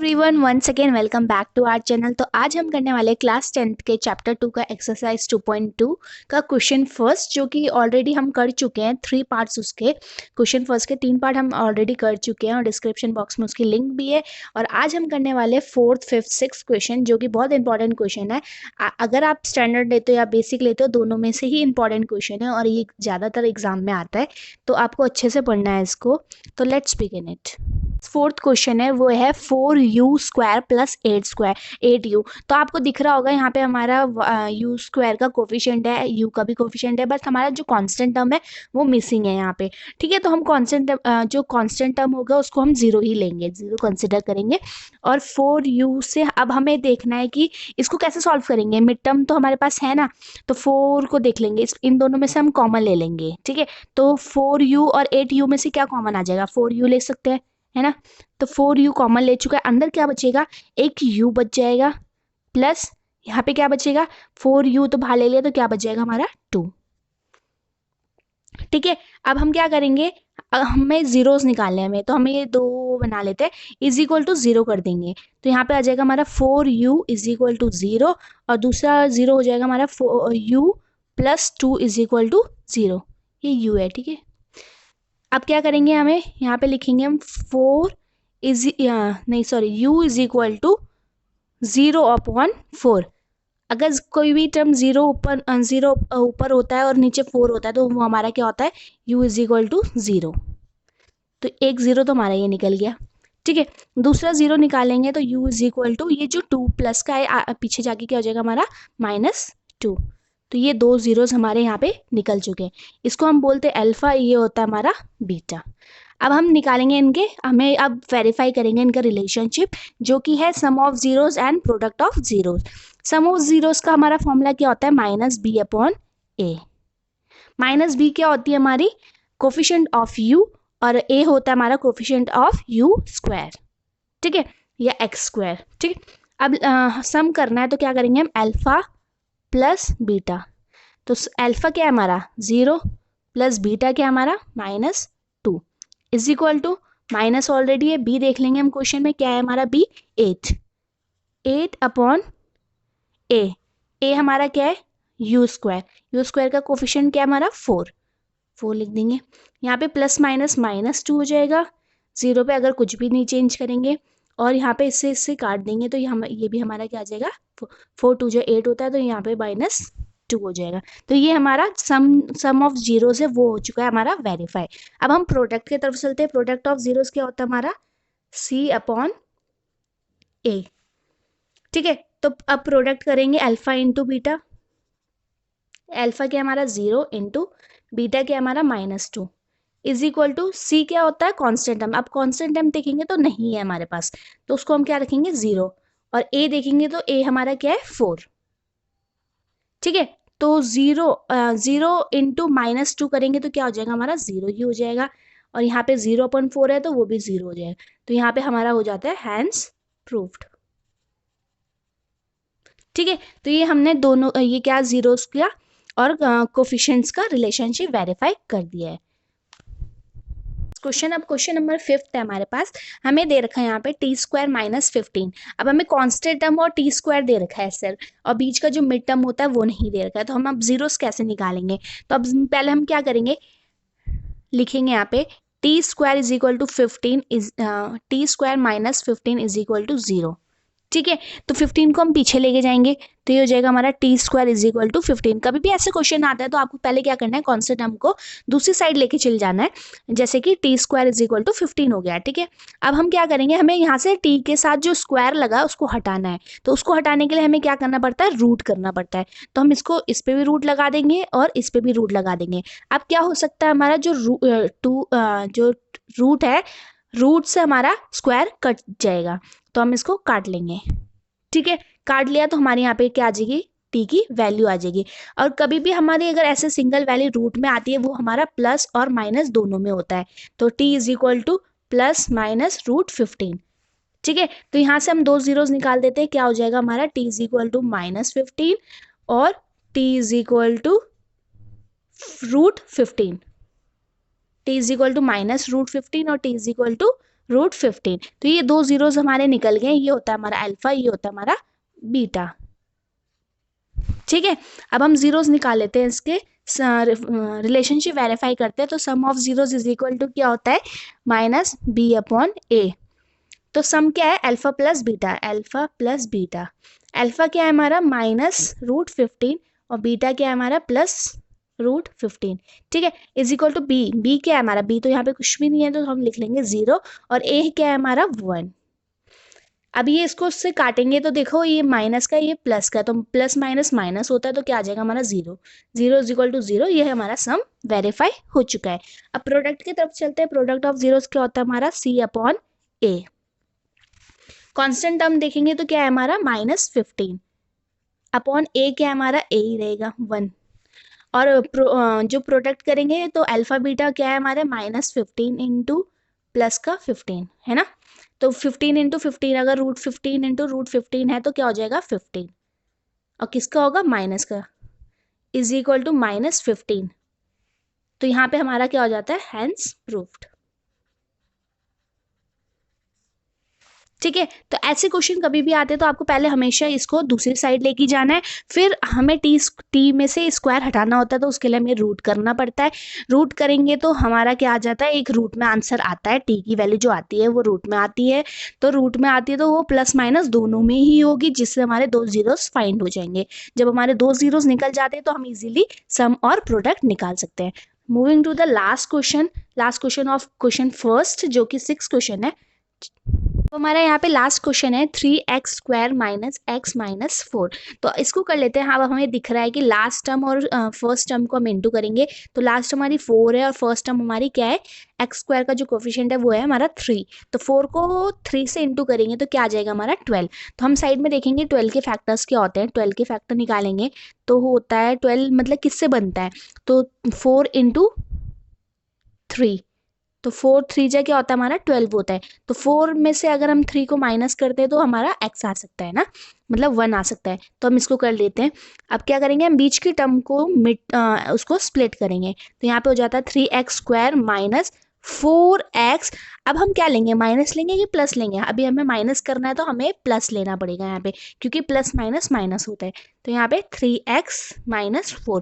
Everyone, once again welcome back to our channel. तो आज हम करने वाले क्लास 10th के चैप्टर 2 का एक्सरसाइज 2.2 का क्वेश्चन फर्स्ट, जो कि ऑलरेडी हम कर चुके हैं। 3 पार्ट्स उसके क्वेश्चन फर्स्ट के 3 पार्ट हम ऑलरेडी कर चुके हैं और डिस्क्रिप्शन बॉक्स में उसकी लिंक भी है। और आज हम करने वाले 4th, 5th, 6th क्वेश्चन, जो कि बहुत इंपॉर्टेंट क्वेश्चन है। अगर आप स्टैंडर्ड लेते हो या बेसिक लेते हो, दोनों में से ही इंपॉर्टेंट क्वेश्चन है और ये ज़्यादातर एग्जाम में आता है, तो आपको अच्छे से पढ़ना है इसको। तो let's begin it. Fourth question है, वो है 4u² प्लस 8u। तो आपको दिख रहा होगा यहाँ पे हमारा u² का कोफिशिएंट है, u का भी कोफिशिएंट है, बस हमारा जो कांस्टेंट टर्म है वो मिसिंग है यहाँ पे। ठीक है, तो हम जो कांस्टेंट टर्म होगा उसको हम 0 ही लेंगे, 0 कंसिडर करेंगे। और 4u से अब हमें देखना है कि इसको कैसे सॉल्व करेंगे। मिड टर्म तो हमारे पास है ना, तो 4 को देख लेंगे, इन दोनों में से हम कॉमन ले लेंगे। ठीक है, तो 4u और 8u में से क्या कॉमन आ जाएगा, 4u ले सकते हैं, है ना। तो 4u कॉमन ले चुका है, अंदर क्या बचेगा, एक u बच जाएगा, प्लस यहाँ पे क्या बचेगा, 4u तो बाहर ले लिया, तो क्या बच जाएगा हमारा 2। ठीक है, अब हम क्या करेंगे, हमें जीरोस निकालने हैं हमें, तो हमें ये 2 बना लेते हैं, इज इक्वल टू 0 कर देंगे। तो यहाँ पे आ जाएगा हमारा 4u इज इक्वल टू 0, और दूसरा 0 हो जाएगा हमारा 4u plus 2 is equal to 0। ये u है। ठीक है, अब क्या करेंगे, हमें यहाँ पे लिखेंगे हम 4 u इज इक्वल टू 0/4। अगर कोई भी टर्म 0 ऊपर होता है और नीचे 4 होता है, तो वो हमारा क्या होता है, u इज इक्वल टू 0। तो एक 0 तो हमारा ये निकल गया। ठीक है, दूसरा 0 निकालेंगे तो u इज इक्वल टू, ये जो 2 प्लस का है पीछे जाके क्या हो जाएगा हमारा -2। तो ये 2 जीरोस हमारे यहाँ पे निकल चुके हैं, इसको हम बोलते हैं अल्फा, ये होता है हमारा बीटा। अब हम निकालेंगे इनके, हमें अब वेरीफाई करेंगे इनका रिलेशनशिप, जो कि है sum of zeros and product of zeros. Sum of zeros का हमारा फॉर्मूला क्या होता है, -b/a। -b क्या होती है हमारी, कोफिशिएंट ऑफ u, और a होता है हमारा कोफिशिएंट ऑफ u²। ठीक है, या x²। ठीक है, अब सम करना है तो क्या करेंगे हम, अल्फा प्लस बीटा। तो अल्फा क्या है हमारा 0, प्लस बीटा क्या है हमारा -2, is equal to, minus already है, बी देख लेंगे हम क्वेश्चन में क्या है हमारा, बी 8/a। ए हमारा क्या है, u² का कोफिशिएंट क्या है हमारा 4 लिख देंगे। यहाँ पे प्लस माइनस -2 हो जाएगा, 0 पे अगर कुछ भी नहीं चेंज करेंगे, और यहाँ पे इससे काट देंगे तो ये भी हमारा क्या आ जाएगा, 4 2 जो 8 होता है, तो यहाँ पे -2 हो जाएगा। तो ये हमारा सम ऑफ जीरोस है, वो हो चुका है हमारा वेरीफाई। अब हम प्रोडक्ट की तरफ चलते हैं। प्रोडक्ट ऑफ जीरोस क्या होता है हमारा, c/a। ठीक है, तो अब प्रोडक्ट करेंगे अल्फा इंटू बीटा। अल्फा क्या हमारा 0 इंटू बीटा क्या हमारा -2 इज इक्वल टू, सी क्या होता है, कांस्टेंट टर्म। अब कांस्टेंट टर्म देखेंगे तो नहीं है हमारे पास, तो उसको हम क्या रखेंगे 0, और ए देखेंगे तो ए हमारा क्या है 4। ठीक है, तो 0 इंटू -2 करेंगे तो क्या हो जाएगा हमारा 0 ही हो जाएगा, और यहाँ पे 0/4 है तो वो भी 0 हो जाएगा। तो यहाँ पे हमारा हो जाता है हैंस प्रूव्ड। ठीक है, तो ये हमने दोनों ये क्या जीरोस किया और कोफिशिएंट्स का रिलेशनशिप वेरीफाई कर दिया है। क्वेश्चन, अब क्वेश्चन नंबर 5 है हमारे पास। हमें दे रखा है यहाँ पे t² -15। अब हमें कांस्टेंट टर्म और t² दे रखा है सर, और बीच का जो मिड टर्म होता है वो नहीं दे रखा है, तो हम अब जीरोस कैसे निकालेंगे। तो अब पहले हम क्या करेंगे, लिखेंगे यहाँ पे t² is equal to 15 t² -15 is equal to 0। ठीक है, तो 15 को हम पीछे लेके जाएंगे, तो ये हो जाएगा हमारा t² इज इक्वल टू 15। कभी भी ऐसे क्वेश्चन आता है तो आपको पहले क्या करना है, कांस्टेंट टर्म को दूसरी साइड लेके चल जाना है, जैसे कि t² इज इक्वल टू 15 हो गया। ठीक है, अब हम क्या करेंगे, हमें यहाँ से t के साथ जो स्क्वायर लगा उसको हटाना है, तो उसको हटाने के लिए हमें क्या करना पड़ता है, रूट करना पड़ता है। तो हम इसको इस पे भी रूट लगा देंगे और इस पे भी रूट लगा देंगे। अब क्या हो सकता है, हमारा जो रूट है, रूट से हमारा स्क्वायर कट जाएगा, तो हम इसको काट लेंगे। ठीक है, काट लिया तो हमारे यहाँ पे क्या आ जाएगी, टी की वैल्यू आ जाएगी। और कभी भी हमारी अगर ऐसे सिंगल वैल्यू रूट में आती है, वो हमारा प्लस और माइनस दोनों में होता है, तो टी इज इक्वल टू +-√15। ठीक है, तो यहाँ से हम 2 जीरोस निकाल देते हैं, क्या हो जाएगा हमारा, टी इज इक्वल टू -15 और T is equal to √15। T is equal to -√15 और टी इज इक्वल टू √15। तो ये दो जीरोस हमारे निकल गए, ये होता है हमारा अल्फा, ये होता है हमारा बीटा। ठीक है, अब हम जीरोस निकाल लेते हैं, इसके रिलेशनशिप वेरीफाई करते हैं। तो sum of zeros is equal to क्या होता है, माइनस बी अपॉन ए। तो सम क्या है, alpha plus beta, alpha plus beta. Alpha क्या है हमारा -√15 और बीटा क्या है हमारा +√15। ठीक है, is equal to B, B क्या है हमारा, बी तो यहाँ पे कुछ भी नहीं है तो हम लिख लेंगे 0, और ए क्या है हमारा 1। अब ये इसको उससे काटेंगे तो देखो ये माइनस का ये प्लस का, तो प्लस माइनस माइनस होता है तो क्या आ जाएगा हमारा 0, 0 इज इक्वल टू 0। ये हमारा सम वेरीफाई हो चुका है। अब प्रोडक्ट की तरफ चलते हैं। प्रोडक्ट ऑफ जीरोस क्या होता है हमारा C upon A। Constant term देखेंगे तो क्या है हमारा -15 अपॉन A क्या है हमारा A ही रहेगा 1। और जो प्रोडक्ट करेंगे तो अल्फा बीटा क्या है हमारे -15 इंटू प्लस का 15 है ना। तो 15 इंटू 15 अगर √15 इंटू √15 है तो क्या हो जाएगा 15, और किसका होगा माइनस का, इज इक्वल टू -15। तो यहाँ पे हमारा क्या हो जाता है, हैंस प्रूफ्ड। ठीक है, तो ऐसे क्वेश्चन कभी भी आते हैं तो आपको पहले हमेशा इसको दूसरी साइड लेके जाना है, फिर हमें टी में से स्क्वायर हटाना होता है तो उसके लिए हमें रूट करना पड़ता है। रूट करेंगे तो हमारा क्या आ जाता है, एक रूट में आंसर आता है, टी की वैल्यू जो आती है वो रूट में आती है। तो रूट में आती है तो वो प्लस माइनस दोनों में ही होगी, जिससे हमारे दो जीरोस फाइंड हो जाएंगे। जब हमारे दो जीरोस निकल जाते हैं तो हम इजीली सम और प्रोडक्ट निकाल सकते हैं। Moving to the last question of question first, जो कि 6 क्वेश्चन है। तो हमारा यहाँ पे लास्ट क्वेश्चन है 3x² - x - 4। तो इसको कर लेते हैं। हाँ, अब हमें दिख रहा है कि लास्ट टर्म और फर्स्ट टर्म को हम इंटू करेंगे। तो लास्ट हमारी 4 है और फर्स्ट टर्म हमारी क्या है, x² का जो कोफिशिएंट है वो है हमारा 3। तो 4 को 3 से इंटू करेंगे तो क्या आ जाएगा हमारा 12। तो हम साइड में देखेंगे 12 के फैक्टर्स क्या होते हैं, 12 के फैक्टर निकालेंगे तो होता है 12 मतलब किससे बनता है, तो 4 इंटू 3। तो 4 3 जा क्या होता है हमारा 12 होता है। तो 4 में से अगर हम 3 को माइनस करते हैं तो हमारा x आ सकता है ना, मतलब 1 आ सकता है। तो हम इसको कर लेते हैं। अब क्या करेंगे, हम बीच की टर्म को उसको स्प्लिट करेंगे। तो यहाँ पे हो जाता है 3x² - 4x। अब हम क्या लेंगे, माइनस लेंगे कि प्लस लेंगे, अभी हमें माइनस करना है तो हमें प्लस लेना पड़ेगा यहाँ पे, क्योंकि प्लस माइनस माइनस होता है। तो यहाँ पे 3x - 4,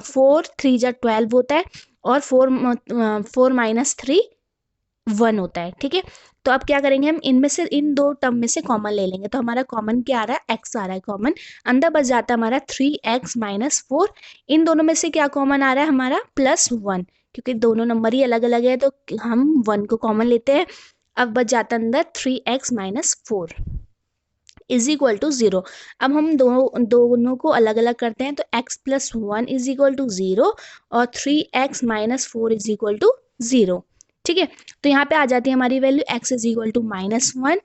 4 3 जा 12 होता है, और 4 - 3 1 होता है। ठीक है, तो अब क्या करेंगे, हम इनमें से इन दो टर्म में से कॉमन ले लेंगे। तो हमारा कॉमन क्या आ रहा है, x आ रहा है कॉमन, अंदर बच जाता है हमारा 3x - 4। इन दोनों में से क्या कॉमन आ रहा है हमारा +1, क्योंकि दोनों नंबर ही अलग अलग है तो हम 1 को कॉमन लेते हैं। अब बच जाता है अंदर 3x - 4 इज इक्वल टू 0। अब हम दोनों को अलग अलग करते हैं तो x + 1 इज इक्वल टू 0 और 3x - 4 इज इक्वल टू 0। ठीक है, तो यहाँ पे आ जाती है हमारी value x is equal to -1,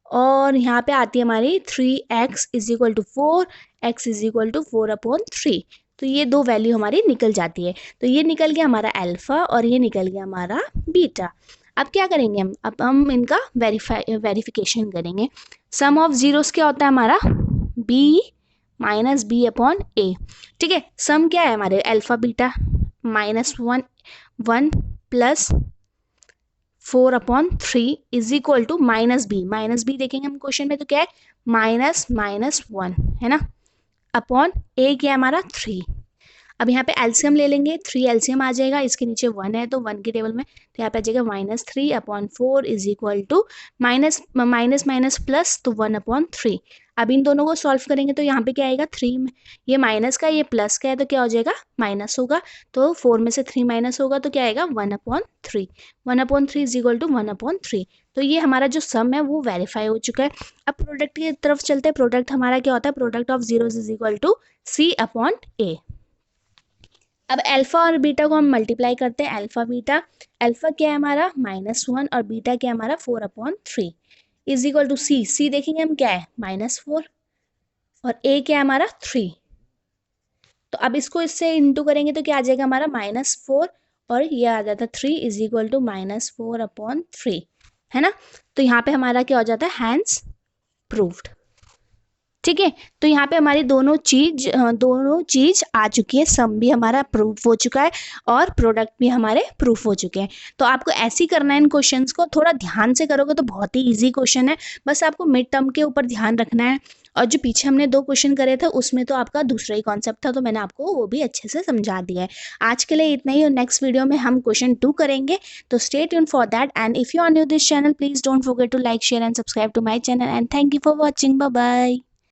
और यहाँ पे आती है हमारी 3x is equal to 4, x is equal to 4/3। तो ये दो वैल्यू हमारी निकल जाती है। तो ये निकल गया हमारा अल्फा और ये निकल गया हमारा बीटा। अब क्या करेंगे हम, अब हम इनका वेरिफिकेशन करेंगे। सम ऑफ जीरोस क्या होता है हमारा, b - b/a। ठीक है, सम क्या है हमारे alpha beta -1 1 plus 4/3 is equal to -b देखेंगे हम क्वेश्चन में तो क्या है -1 है ना, अपॉन a क्या है हमारा 3। अब यहाँ पे एलसीएम ले लेंगे, 3 एलसीएम आ जाएगा, इसके नीचे 1 है तो 1 के टेबल में, तो यहाँ पे आ जाएगा -3/4 is equal to minus minus plus तो 1/3। अब इन दोनों को सॉल्व करेंगे तो यहाँ पे क्या आएगा 3 में, ये माइनस का ये प्लस का है तो क्या हो जाएगा माइनस होगा। तो 4 में से 3 माइनस होगा तो क्या आएगा 1/3, 1/3 इज इक्वल टू 1/3। तो ये हमारा जो सम है वो वेरीफाई हो चुका है। अब प्रोडक्ट की तरफ चलते हैं। प्रोडक्ट हमारा क्या होता है, product of zeros is equal to C/A। अब अल्फा और बीटा को हम मल्टीप्लाई करते हैं, अल्फा बीटा। अल्फा क्या है हमारा -1 और बीटा क्या है हमारा 4/3 इज इक्वल टू सी देखेंगे हम क्या है -4 और a क्या है हमारा 3। तो अब इसको इससे इंटू करेंगे तो क्या आ जाएगा हमारा -4 और ये आ जाता है 3 इज इक्वल टू -4/3 है ना। तो यहाँ पे हमारा क्या हो जाता है हैंस प्रूव्ड। ठीक है। तो यहाँ पे हमारी दोनों चीज आ चुकी है, सम भी हमारा प्रूफ हो चुका है और प्रोडक्ट भी हमारे प्रूफ हो चुके हैं। तो आपको ऐसे ही करना है इन क्वेश्चंस को, थोड़ा ध्यान से करोगे तो बहुत ही इजी क्वेश्चन है, बस आपको मिड टर्म के ऊपर ध्यान रखना है। और जो पीछे हमने 2 क्वेश्चन करे थे उसमें तो आपका दूसरा ही कॉन्सेप्ट था, तो मैंने आपको वो भी अच्छे से समझा दिया है। आज के लिए इतना ही, और नेक्स्ट वीडियो में हम क्वेश्चन 2 करेंगे, तो stay tune for that. And if you are new this channel, please don't forget to like, share and subscribe to my channel, and thank you for watching. Bye bye.